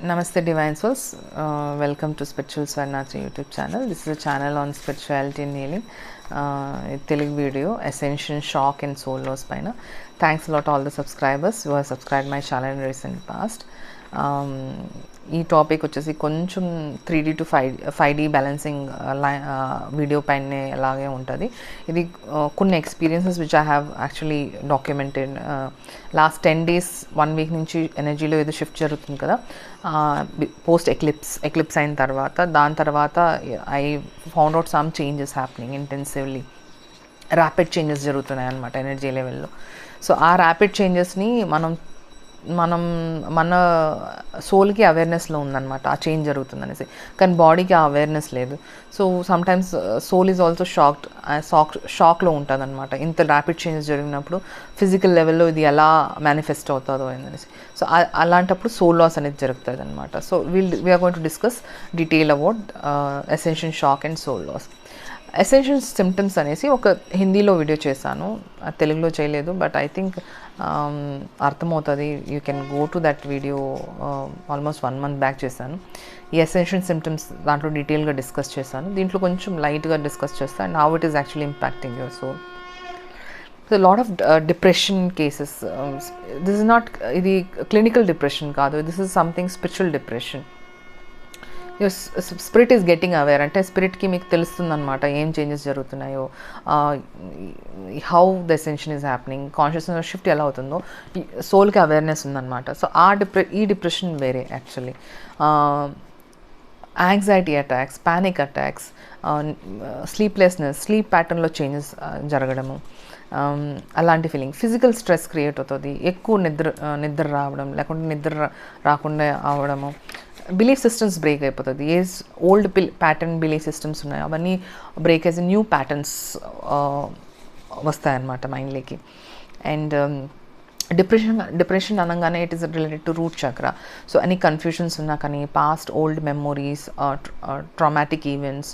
Namaste Divine Souls, welcome to Spiritual Swarnatri YouTube channel. This is a channel on spirituality and healing. Telugu video, Ascension, Shock and Soul Loss paina. Thanks a lot to all the subscribers who have subscribed my channel in recent past. ఈ topic వచ్చేసి కొంచెం 3D to 5D balancing video పైనే అలాగే ఉంటుంది. ఇది కొన్ని experiences which I have actually documented. Last 10 days 1 week నుంచి ఎనర్జీలో ఏదో షిఫ్ట్ జరుగుతుంది కదా, పోస్ట్ ఎక్లిప్స్ అయిన తర్వాత దాని తర్వాత I found out some changes happening intensively. Rapid changes జరుగుతున్నాయి అన్నమాట ఎనర్జీ లెవెల్లో. సో ఆ ర్యాపిడ్ చేంజెస్ని మన సోల్కి అవేర్నెస్లో ఉందన్నమాట, ఆ చేంజ్ జరుగుతుంది అనేసి. కానీ బాడీకి ఆ అవేర్నెస్ లేదు. So sometimes soul is also షాక్లో ఉంటుంది అనమాట. ఇంత ర్యాపిడ్ చేంజెస్ జరిగినప్పుడు ఫిజికల్ లెవెల్లో ఇది ఎలా మేనిఫెస్ట్ అవుతుందో అనేసి. సో అలాంటప్పుడు సోల్ లాస్ అనేది జరుగుతుంది అనమాట. So we're going to discuss detail about ascension, shock and soul loss. Essential symptoms అనేసి ఒక హిందీలో వీడియో చేశాను, తెలుగులో చేయలేదు. బట్ ఐ థింక్ అర్థమవుతుంది. You can go to that video. Almost 1 month back చేశాను. ఈ ఎసెన్షియల్ సిమ్టమ్స్ దాంట్లో డీటెయిల్గా డిస్కస్ చేశాను. దీంట్లో కొంచెం లైట్గా డిస్కస్ చేస్తాను and how it is actually impacting your soul. So lot of depression cases. This is not, ఇది క్లినికల్ డిప్రెషన్ కాదు, this is something spiritual depression. Your spirit is getting aware, అంటే స్పిరిట్కి మీకు తెలుస్తుంది అనమాట ఏం చేంజెస్ జరుగుతున్నాయో, how the ascension is happening, consciousness shift ఎలా అవుతుందో సోల్కి అవేర్నెస్ ఉందన్నమాట. సో ఈ డిప్రెషన్ వేరే actually. Anxiety attacks, panic attacks, sleeplessness, sleep ప్యాటర్న్లో చేంజెస్ జరగడము, అలాంటి ఫీలింగ్. ఫిజికల్ స్ట్రెస్ క్రియేట్ అవుతుంది, ఎక్కువ నిద్ర రావడం, లేకుంటే నిద్ర రాకుండా అవడము. బిలీఫ్ సిస్టమ్స్ బ్రేక్ అయిపోతుంది. ఏ ఓల్డ్ ప్యాటర్న్ బిలీఫ్ సిస్టమ్స్ ఉన్నాయో అవన్నీ బ్రేక్ అయ్యి న్యూ ప్యాటర్న్స్ వస్తాయన్నమాట మైండ్లోకి. అండ్ డిప్రెషన్ అనగానే it is related to root chakra. So అన్ని కన్ఫ్యూషన్స్ ఉన్నా కానీ, past old memories, traumatic events,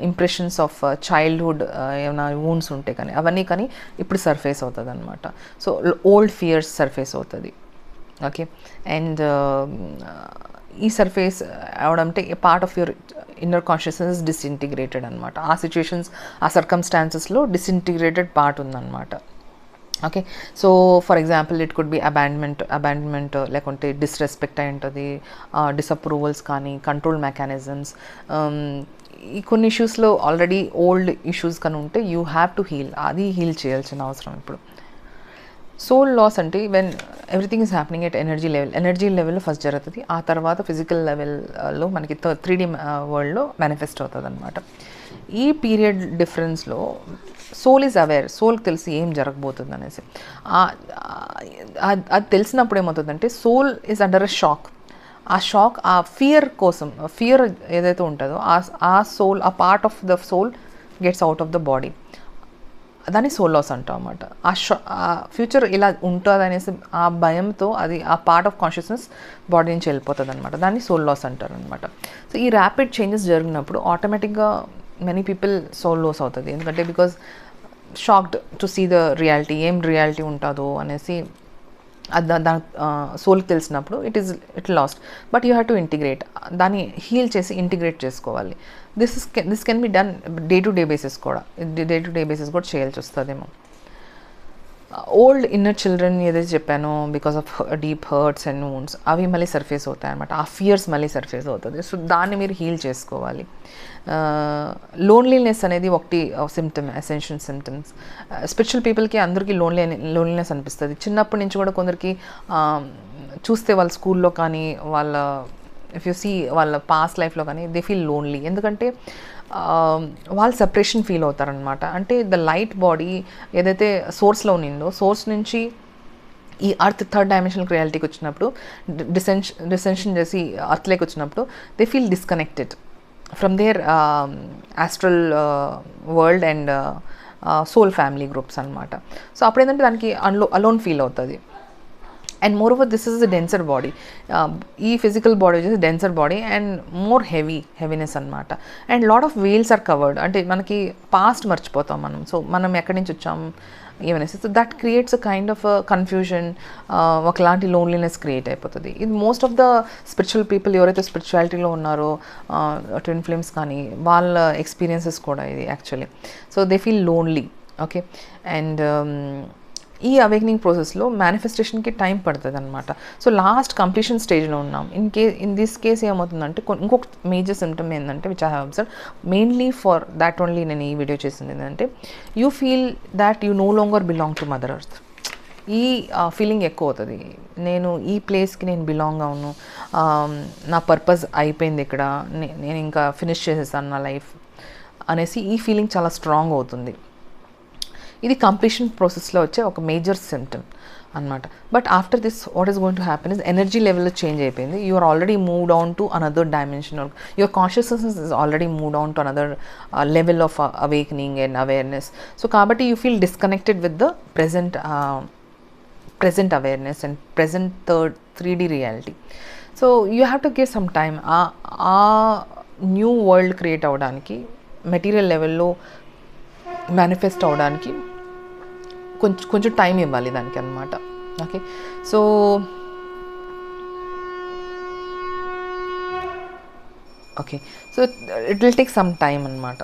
impressions of childhood ఏమైనా వూండ్స్ ఉంటే కానీ అవన్నీ కానీ ఇప్పుడు సర్ఫేస్ అవుతుంది అనమాట. సో ఓల్డ్ ఫియర్స్ సర్ఫేస్ అవుతుంది. ఓకే. అండ్ ఈ సర్ఫేస్ అవడంటే part of your inner consciousness disintegrated అనమాట. ఆ సిచ్యుయేషన్స్, ఆ సర్కమ్స్టాన్సెస్లో డిసింటిగ్రేటెడ్ పార్ట్ ఉందన్నమాట. Okay. So for example it could be abandonment, లేకుంటే డిస్రెస్పెక్ట్ అయి ఉంటుంది, డిసప్రూవల్స్ కానీ, కంట్రోల్ మెకానిజమ్స్. ఈ కొన్ని ఇష్యూస్లో ఆల్రెడీ ఓల్డ్ ఇష్యూస్ కానీ ఉంటే యూ హ్యావ్ టు హీల్. అది హీల్ చేయాల్సిన అవసరం ఇప్పుడు. సోల్ లాస్ అంటే when everything is happening at energy లెవెల్లో ఫస్ట్ జరుగుతుంది. ఆ తర్వాత ఫిజికల్ లెవెల్లో మనకి 3D వరల్డ్లో మేనిఫెస్ట్ అవుతుంది అనమాట. ఈ పీరియడ్ డిఫరెన్స్లో సోల్ ఈజ్ అవేర్, సోల్కి తెలిసి ఏం జరగబోతుంది అనేసి. అది తెలిసినప్పుడు ఏమవుతుందంటే soul is under a shock. ఆ షాక్, ఆ ఫియర్ ఏదైతే ఉంటుందో ఆ సోల్, ఆ part of the soul gets out of the body. దాన్ని సోల్ లాస్ అంటాం అన్నమాట. ఆ ఫ్యూచర్ ఇలా ఉంటుంది అనేసి ఆ భయంతో అది ఆ పార్ట్ ఆఫ్ కాన్షియస్నెస్ బాడీ నుంచి వెళ్ళిపోతుంది అనమాట. దాన్ని సోల్ లాస్ అంటారు అనమాట. సో ఈ ర్యాపిడ్ చేంజెస్ జరిగినప్పుడు ఆటోమేటిక్గా మెనీ పీపుల్ సోల్ లాస్ అవుతుంది. ఎందుకంటే because shocked to see the reality, ఏం రియాలిటీ ఉంటుందో అనేసి దాని సోల్కి తెలిసినప్పుడు it lost. But you have to integrate, దాన్ని హీల్ చేసి ఇంటిగ్రేట్ చేసుకోవాలి. This can be done day to day basis కూడా చేయాల్సి వస్తుందేమో. ఓల్డ్ ఇన్నర్ చిల్డ్రన్ ఏదైతే చెప్పానో because of deep hurts and wounds అవి మళ్ళీ సర్ఫేస్ అవుతాయి అనమాట. ఆ ఫియర్స్ మళ్ళీ సర్ఫేస్ అవుతుంది. సో దాన్ని మీరు హీల్ చేసుకోవాలి. లోన్లీనెస్ అనేది ఒకటి సిమ్టమ్, అసెన్షన్ సిమ్టమ్స్. స్పిరిచువల్ పీపుల్కి అందరికీ లోన్లీనెస్ అనిపిస్తుంది. చిన్నప్పటి నుంచి కూడా కొందరికి చూస్తే వాళ్ళ స్కూల్లో కానీ, ఇఫ్ యూ సీ వాళ్ళ పాస్ట్ లైఫ్లో కానీ దే ఫీల్ లోన్లీ. ఎందుకంటే వాళ్ళు సెపరేషన్ ఫీల్ అవుతారనమాట. అంటే ద లైట్ బాడీ ఏదైతే సోర్స్లో ఉన్నిందో, సోర్స్ నుంచి ఈ అర్త్ 3rd dimensional రియాలిటీకి వచ్చినప్పుడు, డిసెన్షన్ చేసి అర్త్లోకి వచ్చినప్పుడు they feel disconnected from their astral world and soul family groups అనమాట. సో అప్పుడు ఏంటంటే దానికి అలోన్ ఫీల్ అవుతుంది. And moreover this is a denser body. ఈ ఫిజికల్ బాడీ వచ్చేసి denser body and more heaviness అనమాట. And lot of veils are covered. అంటే మనకి పాస్ట్ మర్చిపోతాం మనం. సో మనం ఎక్కడి నుంచి వచ్చాం, ఏమనేసి. So that creates a kind of confusion, ఒకలాంటి లోన్లీనెస్ క్రియేట్ అయిపోతుంది. ఇది most of the spiritual people ఎవరైతే స్పిరిచువాలిటీలో ఉన్నారో, ట్విన్ ఫ్లేమ్స్ కానీ, వాళ్ళ ఎక్స్పీరియన్సెస్ కూడా ఇది actually. So they feel lonely. Okay. And ఈ అవేకనింగ్ ప్రాసెస్లో మేనిఫెస్టేషన్కి టైం పడుతుంది అనమాట. సో లాస్ట్ కంప్లీషన్ స్టేజ్లో ఉన్నాం. ఇన్ దిస్ కేస్ ఏమవుతుందంటే, ఇంకొక మేజర్ సిమ్టమ్ ఏంటంటే which I have observe mainly for that only నేను ఈ వీడియో చేసింది ఏంటంటే, you feel that you know longer belong to mother earth. ఈ ఫీలింగ్ ఎక్కువ అవుతుంది. నేను ఈ ప్లేస్కి నేను బిలాంగ్ అవును, నా పర్పస్ అయిపోయింది ఇక్కడ, నేను ఇంకా ఫినిష్ చేసేసాను నా లైఫ్ అనేసి ఈ ఫీలింగ్ చాలా స్ట్రాంగ్ అవుతుంది. ఇది కంప్లీషన్ ప్రాసెస్లో వచ్చే ఒక మేజర్ సిమ్టమ్ అనమాట. But after this what is going to happen is energy లెవెల్లో చేంజ్ అయిపోయింది. You are already moved on to another dimension. Your consciousness is already moved on to another level of awakening and awareness. So కాబట్టి you feel disconnected with the present awareness and present 3D reality. So you have to give some time. New world create అవ్వడానికి, material లెవెల్లో manifest అవ్వడానికి కొంచెం time ఇవ్వాలి దానికి అన్నమాట. Okay. So okay, so it will take some time అనమాట.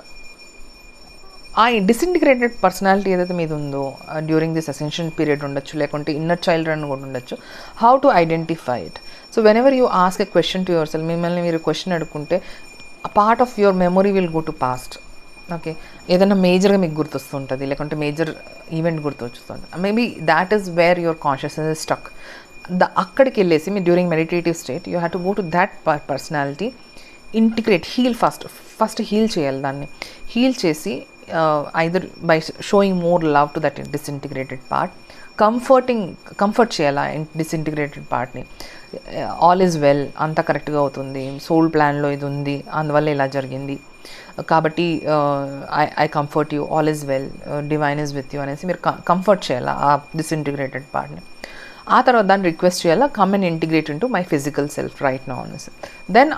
ఆ disintegrated personality ఏదైతే మీద ఉందో డ్యూరింగ్ దిస్ అసెన్షన్ పీరియడ్ ఉండొచ్చు, లేకుంటే ఇన్నర్ చైల్డ్ రన్ కూడా ఉండొచ్చు. How to identify it? So whenever you ask a question to yourself, మిమ్మల్ని మీరు క్వశ్చన్ అడుగుకుంటే a part of your memory will go to past. Okay. ఏదైనా మేజర్గా మీకు గుర్తొస్తుంటుంది, లేకుంటే మేజర్ ఈవెంట్ గుర్తొస్తుంది. Maybe that is where your consciousness is stuck. అక్కడికి వెళ్ళేసి మీరు during meditative state you have to go to that personality, integrate, heal first heal చేయాలి. దాన్ని హీల్ చేసి either by sowing more love to that disintegrated part, comfort చేయాలి disintegrated పార్ట్ని. All is well, అంతా కరెక్ట్గా అవుతుంది, సోల్ ప్లాన్లో ఇది ఉంది, అందువల్ల ఇలా జరిగింది కాబట్టి eye comfort you, all is well, divine is with you అనేసి మీరు కంఫర్ట్ చేయాలి ఆ డిసింటిగ్రేటెడ్ పార్ట్ని. ఆ తర్వాత దాన్ని రిక్వెస్ట్ చేయాలా, come and integrate into my physical self right now అనేసి. దెన్